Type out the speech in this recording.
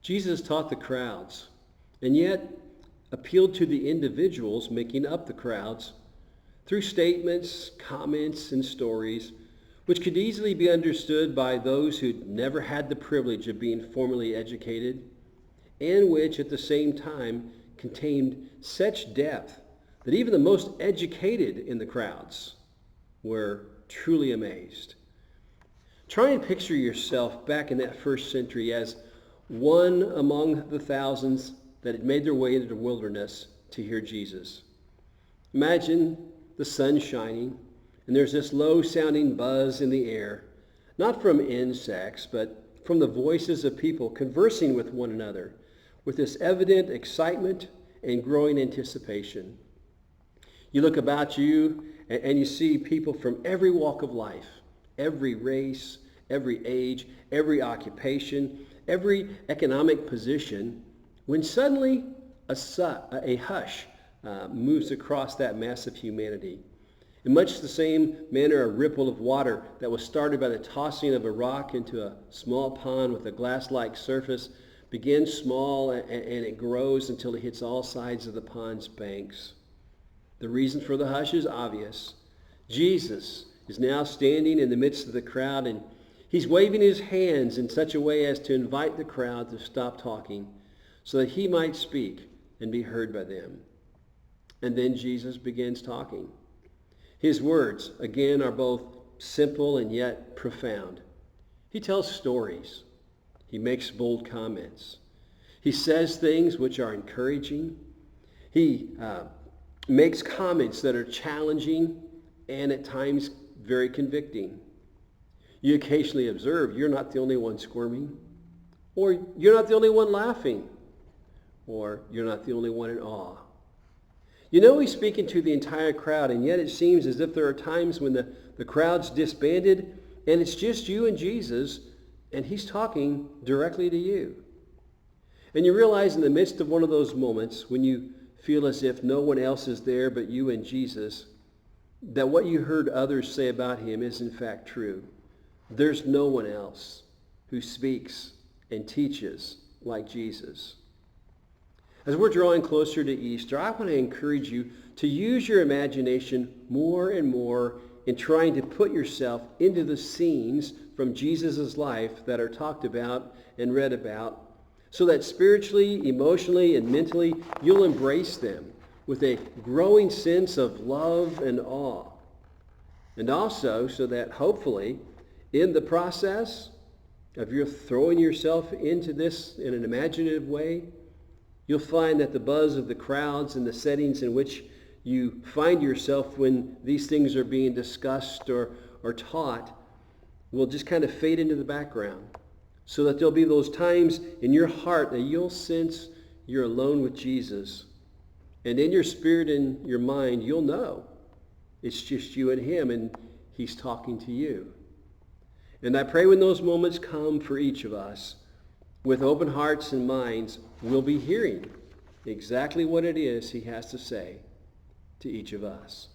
Jesus taught the crowds, and yet appealed to the individuals making up the crowds through statements, comments, and stories, which could easily be understood by those who'd never had the privilege of being formally educated, and which at the same time contained such depth that even the most educated in the crowds were truly amazed. Try and picture yourself back in that first century as one among the thousands that had made their way into the wilderness to hear Jesus. Imagine the sun shining, and there's this low-sounding buzz in the air, not from insects, but from the voices of people conversing with one another, with this evident excitement and growing anticipation. You look about you, and you see people from every walk of life, every race, every age, every occupation, every economic position, when suddenly a hush moves across that mass of humanity. In much the same manner, a ripple of water that was started by the tossing of a rock into a small pond with a glass-like surface begins small and it grows until it hits all sides of the pond's banks. The reason for the hush is obvious. Jesus is now standing in the midst of the crowd, and he's waving his hands in such a way as to invite the crowd to stop talking so that he might speak and be heard by them. And then Jesus begins talking. His words, again, are both simple and yet profound. He tells stories. He makes bold comments. He says things which are encouraging. He makes comments that are challenging and at times very convicting. You occasionally observe you're not the only one squirming, or you're not the only one laughing, or you're not the only one in awe. You know he's speaking to the entire crowd, and yet it seems as if there are times when the crowd's disbanded and it's just you and Jesus, and he's talking directly to you. And you realize in the midst of one of those moments when you feel as if no one else is there but you and Jesus, that what you heard others say about him is in fact true. There's no one else who speaks and teaches like Jesus. As we're drawing closer to Easter, I want to encourage you to use your imagination more and more in trying to put yourself into the scenes from Jesus' life that are talked about and read about, so that spiritually, emotionally, and mentally you'll embrace them with a growing sense of love and awe. And also so that hopefully in the process of your throwing yourself into this in an imaginative way, you'll find that the buzz of the crowds and the settings in which you find yourself when these things are being discussed or taught will just kind of fade into the background, so that there'll be those times in your heart that you'll sense you're alone with Jesus. And in your spirit and your mind, you'll know it's just you and him, and he's talking to you. And I pray when those moments come for each of us, with open hearts and minds, we'll be hearing exactly what it is he has to say to each of us.